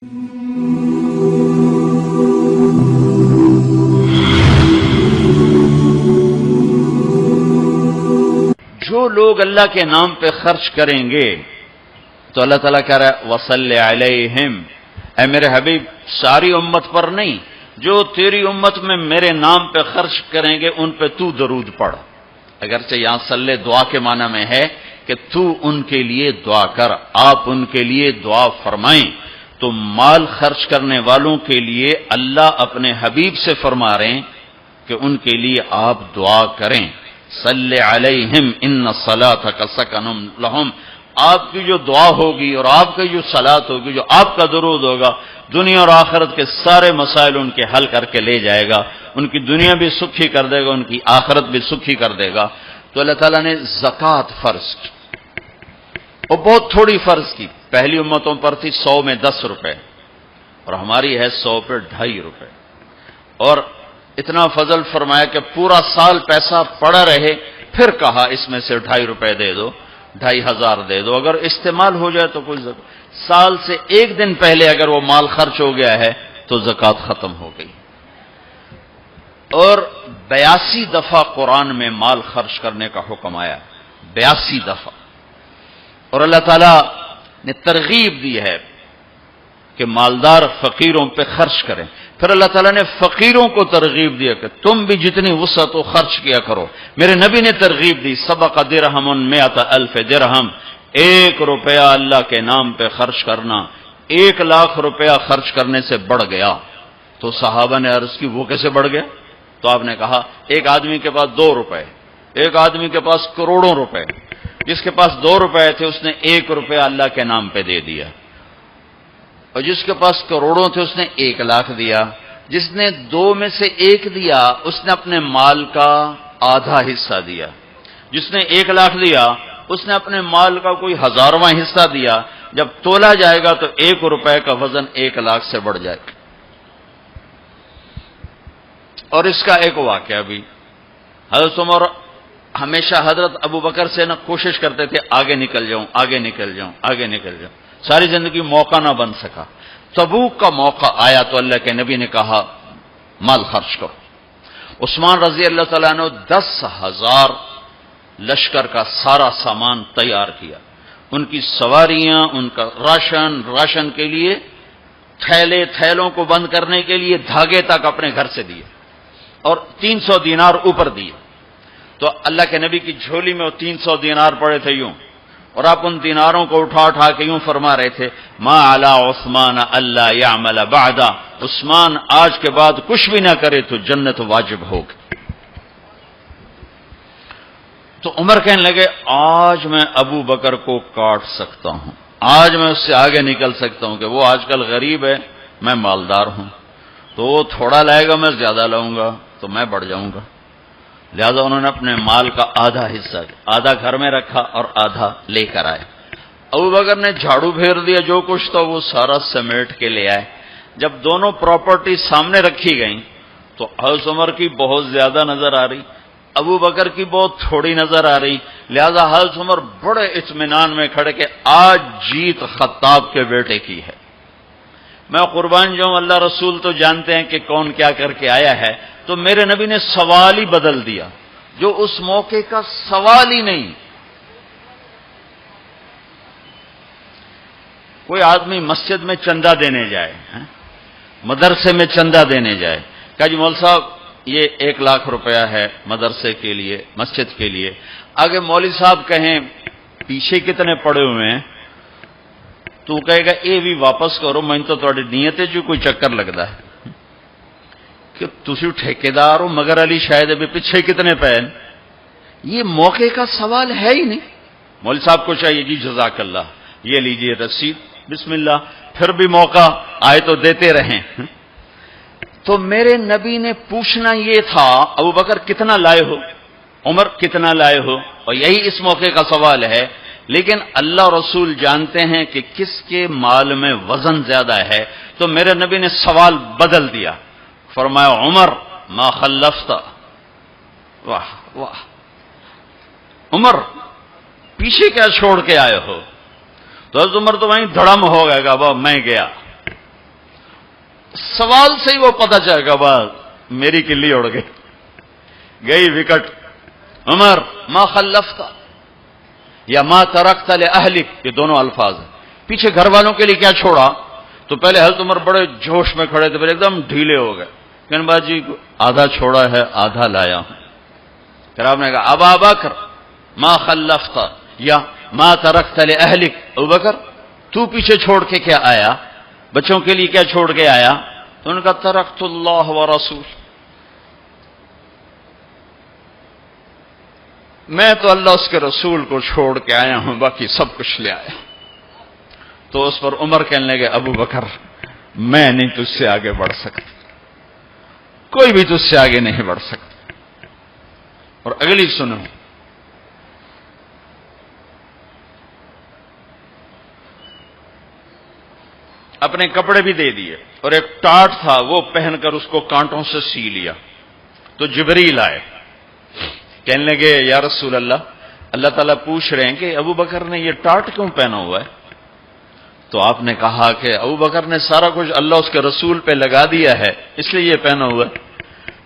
جو لوگ اللہ کے نام پہ خرچ کریں گے تو اللہ تعالیٰ کہہ رہا ہے وَصَلِّ عَلَيْهِمْ، اے میرے حبیب ساری امت پر نہیں، جو تیری امت میں میرے نام پہ خرچ کریں گے ان پہ تو درود پڑھ۔ اگرچہ یہاں صلی دعا کے معنی میں ہے کہ تو ان کے لیے دعا کر، آپ ان کے لیے دعا فرمائیں۔ تو مال خرچ کرنے والوں کے لیے اللہ اپنے حبیب سے فرما رہے ہیں کہ ان کے لیے آپ دعا کریں۔ صلی علیہم ان صلاتک سکن لہم، آپ کی جو دعا ہوگی اور آپ کی جو صلات ہوگی، جو آپ کا درود ہوگا، دنیا اور آخرت کے سارے مسائل ان کے حل کر کے لے جائے گا، ان کی دنیا بھی سکھی کر دے گا، ان کی آخرت بھی سکھی کر دے گا۔ تو اللہ تعالیٰ نے زکوٰۃ فرض کی اور بہت تھوڑی فرض کی۔ پہلی امتوں پر تھی 100 میں 10 روپے اور ہماری ہے 100 پہ 2.5 روپے، اور اتنا فضل فرمایا کہ پورا سال پیسہ پڑا رہے، پھر کہا اس میں سے 2.5 روپے دے دو، 2,500 دے دو، اگر استعمال ہو جائے تو کوئی سال سے ایک دن پہلے اگر وہ مال خرچ ہو گیا ہے تو زکوٰۃ ختم ہو گئی۔ اور 82 دفعہ قرآن میں مال خرچ کرنے کا حکم آیا، 82 دفعہ، اور اللہ تعالیٰ نے ترغیب دی ہے کہ مالدار فقیروں پہ خرچ کریں۔ پھر اللہ تعالیٰ نے فقیروں کو ترغیب دیا کہ تم بھی جتنی وسعت ہو خرچ کیا کرو۔ میرے نبی نے ترغیب دی، سبق درہم 100,000 درہم، 1 روپیہ اللہ کے نام پہ خرچ کرنا 1,00,000 روپیہ خرچ کرنے سے بڑھ گیا۔ تو صحابہ نے عرض کی وہ کیسے بڑھ گیا؟ تو آپ نے کہا ایک آدمی کے پاس 2 روپے، ایک آدمی کے پاس کروڑوں روپے، جس کے پاس 2 روپے تھے اس نے 1 روپیہ اللہ کے نام پہ دے دیا، اور جس کے پاس کروڑوں تھے اس نے 1,00,000 دیا۔ جس نے 2 میں سے 1 دیا اس نے اپنے مال کا آدھا حصہ دیا، جس نے 1,00,000 دیا اس نے اپنے مال کا کوئی 1000واں حصہ دیا۔ جب تولا جائے گا تو 1 روپے کا وزن 1,00,000 سے بڑھ جائے گا۔ اور اس کا ایک واقعہ بھی، حضرت عمر ہمیشہ حضرت ابوبکر سے نہ کوشش کرتے تھے آگے نکل جاؤں، آگے نکل جاؤں، آگے نکل جاؤں، ساری زندگی موقع نہ بن سکا۔ تبوک کا موقع آیا تو اللہ کے نبی نے کہا مال خرچ کرو۔ عثمان رضی اللہ تعالیٰ نے 10,000 لشکر کا سارا سامان تیار کیا، ان کی سواریاں، ان کا راشن کے لیے تھیلوں کو بند کرنے کے لیے دھاگے تک اپنے گھر سے دیے، اور 300 دینار اوپر دیے۔ تو اللہ کے نبی کی جھولی میں وہ 300 دینار پڑے تھے یوں، اور آپ ان دیناروں کو اٹھا کے یوں فرما رہے تھے ما علی عثمان اللہ یعمل بعدا، عثمان آج کے بعد کچھ بھی نہ کرے تو جنت واجب ہوگی۔ تو عمر کہنے لگے آج میں ابو بکر کو کاٹ سکتا ہوں، آج میں اس سے آگے نکل سکتا ہوں کہ وہ آج کل غریب ہے، میں مالدار ہوں، تو وہ تھوڑا لائے گا میں زیادہ لاؤں گا تو میں بڑھ جاؤں گا۔ لہذا انہوں نے اپنے مال کا آدھا حصہ، آدھا گھر میں رکھا اور آدھا لے کر آئے۔ ابو بکر نے جھاڑو پھیر دیا، جو کچھ تھا وہ سارا سمیٹ کے لے آئے۔ جب دونوں پراپرٹی سامنے رکھی گئیں تو حضرت عمر کی بہت زیادہ نظر آ رہی، ابو بکر کی بہت تھوڑی نظر آ رہی۔ لہذا حضرت عمر بڑے اطمینان میں کھڑے کہ آج جیت خطاب کے بیٹے کی ہے، میں قربان جاؤں، اللہ رسول تو جانتے ہیں کہ کون کیا کر کے آیا ہے۔ تو میرے نبی نے سوال ہی بدل دیا، جو اس موقع کا سوال ہی نہیں۔ کوئی آدمی مسجد میں چندہ دینے جائے، مدرسے میں چندہ دینے جائے، کہا جی مول صاحب یہ 1,00,000 روپیہ ہے مدرسے کے لیے، مسجد کے لیے۔ آگے مولوی صاحب کہیں پیچھے کتنے پڑے ہوئے ہیں، تو کہے گا یہ بھی واپس کرو، میں تو تھوڑی نیت ہے جو کوئی چکر لگتا ہے کہ تسی ٹھیکیدار ہو، مگر علی شاید ابھی پیچھے کتنے پے ہیں۔ یہ موقع کا سوال ہے ہی نہیں۔ مولوی صاحب کو چاہیے جی جزاک اللہ، یہ لیجئے رسید، بسم اللہ، پھر بھی موقع آئے تو دیتے رہیں۔ تو میرے نبی نے پوچھنا یہ تھا ابو بکر کتنا لائے ہو، عمر کتنا لائے ہو، اور یہی اس موقع کا سوال ہے۔ لیکن اللہ رسول جانتے ہیں کہ کس کے مال میں وزن زیادہ ہے، تو میرے نبی نے سوال بدل دیا، فرمایا عمر ما خلفت، واہ واہ عمر پیچھے کیا چھوڑ کے آئے ہو؟ تو حضرت عمر تو وہیں دھڑم ہو گئے گا، وہ میں گیا، سوال سے ہی وہ پتہ چلے گا بات میری کلی اڑ گئی وکٹ. عمر ما خلفت یا ما ترکت لأہلک، یہ دونوں الفاظ ہیں. پیچھے گھر والوں کے لیے کیا چھوڑا؟ تو پہلے حضرت عمر بڑے جوش میں کھڑے تھے، پھر ایک دم ڈھیلے ہو گئے. کہنے باجی آدھا چھوڑا ہے آدھا لایا ہوں. پھر آپ نے کہا ابا بکر ما خلفت یا ما ترکت لأہلک، ابو بکر تو پیچھے چھوڑ کے کیا آیا، بچوں کے لیے کیا چھوڑ کے آیا؟ تو ان کا ترکت اللہ ورسول، میں تو اللہ اس کے رسول کو چھوڑ کے آیا ہوں، باقی سب کچھ لے آیا. تو اس پر عمر کہنے لگے ابو بکر میں نہیں تجھ سے آگے بڑھ سکتا، کوئی بھی تجھ سے آگے نہیں بڑھ سکتا. اور اگلی سنو، اپنے کپڑے بھی دے دیے اور ایک ٹاٹ تھا وہ پہن کر اس کو کانٹوں سے سی لیا. تو جبریل آئے، کہنے لگے یا رسول اللہ، اللہ تعالیٰ پوچھ رہے ہیں کہ ابو بکر نے یہ ٹاٹ کیوں پہنا ہوا ہے؟ تو آپ نے کہا کہ ابو بکر نے سارا کچھ اللہ اس کے رسول پہ لگا دیا ہے اس لیے یہ پہنا ہوا ہے.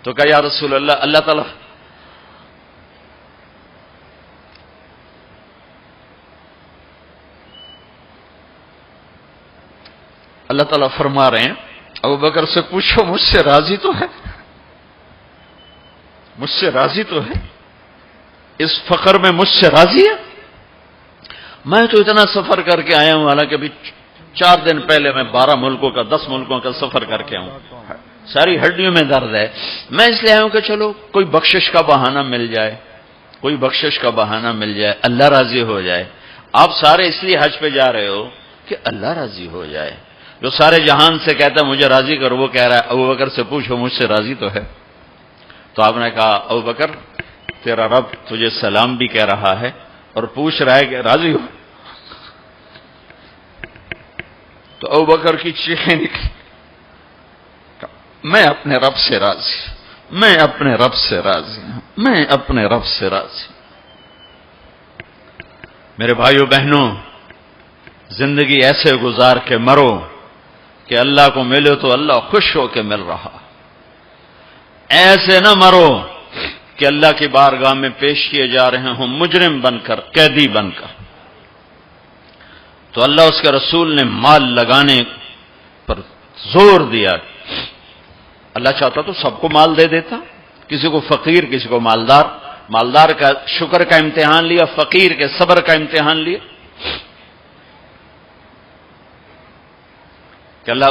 تو کہا یا رسول اللہ، اللہ تعالیٰ فرما رہے ہیں ابو بکر سے پوچھو مجھ سے راضی تو ہے، مجھ سے راضی تو ہے، اس فخر میں مجھ سے راضی ہے؟ میں تو اتنا سفر کر کے آیا ہوں، حالانکہ ابھی 4 دن پہلے میں 12 ملکوں کا 10 ملکوں کا سفر کر کے ہوں، ساری ہڈیوں میں درد ہے. میں اس لیے آیا ہوں کہ چلو کوئی بخشش کا بہانہ مل جائے، کوئی بخشش کا بہانہ مل جائے، اللہ راضی ہو جائے. آپ سارے اس لیے حج پہ جا رہے ہو کہ اللہ راضی ہو جائے. جو سارے جہان سے کہتا ہے مجھے راضی کرو، وہ کہہ رہا ہے ابو بکر سے پوچھو مجھ سے راضی تو ہے. تو آپ نے کہا ابو بکر تیرا رب تجھے سلام بھی کہہ رہا ہے اور پوچھ رہا ہے کہ راضی ہو. تو ابو بکر کی چیخیں نکلی، میں اپنے رب سے راضی، میں اپنے رب سے راضی ہوں، میں اپنے رب سے راضی. میرے بھائیو بہنوں، زندگی ایسے گزار کے مرو کہ اللہ کو ملے تو اللہ خوش ہو کے مل رہا، ایسے نہ مرو کہ اللہ کی بارگاہ میں پیش کیے جا رہے ہوں مجرم بن کر، قیدی بن کر. تو اللہ اس کے رسول نے مال لگانے پر زور دیا. اللہ چاہتا تو سب کو مال دے دیتا، کسی کو فقیر کسی کو مالدار. مالدار کا شکر کا امتحان لیا، فقیر کے صبر کا امتحان لیا. کہ اللہ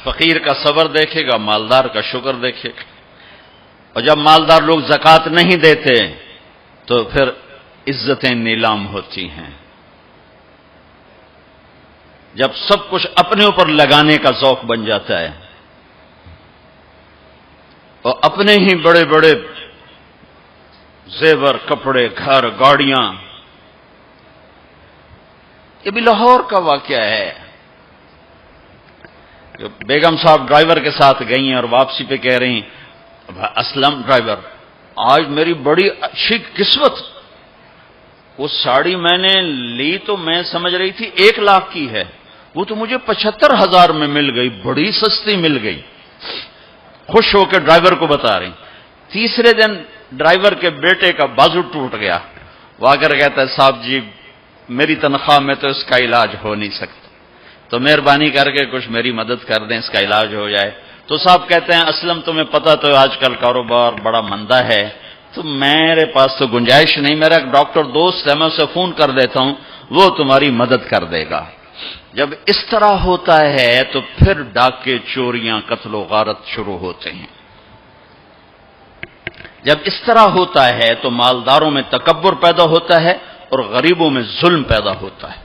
فقیر کا صبر دیکھے گا، مالدار کا شکر دیکھے گا. اور جب مالدار لوگ زکوٰۃ نہیں دیتے تو پھر عزتیں نیلام ہوتی ہیں. جب سب کچھ اپنے اوپر لگانے کا ذوق بن جاتا ہے اور اپنے ہی بڑے بڑے زیور، کپڑے، گھر، گاڑیاں. یہ بھی لاہور کا واقعہ ہے. بیگم صاحب ڈرائیور کے ساتھ گئی ہیں اور واپسی پہ کہہ رہی ہیں اسلم ڈرائیور آج میری بڑی اچھی قسمت، وہ ساڑی میں نے لی تو میں سمجھ رہی تھی 1 لاکھ کی ہے، وہ تو مجھے 75,000 میں مل گئی، بڑی سستی مل گئی. خوش ہو کے ڈرائیور کو بتا رہی. تیسرے دن ڈرائیور کے بیٹے کا بازو ٹوٹ گیا. وہ آ کر کہتا ہے صاحب جی میری تنخواہ میں تو اس کا علاج ہو نہیں سکتا، تو مہربانی کر کے کچھ میری مدد کر دیں، اس کا علاج ہو جائے. تو صاحب کہتے ہیں اسلم تمہیں پتہ تو آج کل کاروبار بڑا مندہ ہے، تو میرے پاس تو گنجائش نہیں، میرا ایک ڈاکٹر دوست ہے میں اسے فون کر دیتا ہوں، وہ تمہاری مدد کر دے گا. جب اس طرح ہوتا ہے تو پھر ڈاکے، چوریاں، قتل و غارت شروع ہوتے ہیں. جب اس طرح ہوتا ہے تو مالداروں میں تکبر پیدا ہوتا ہے اور غریبوں میں ظلم پیدا ہوتا ہے.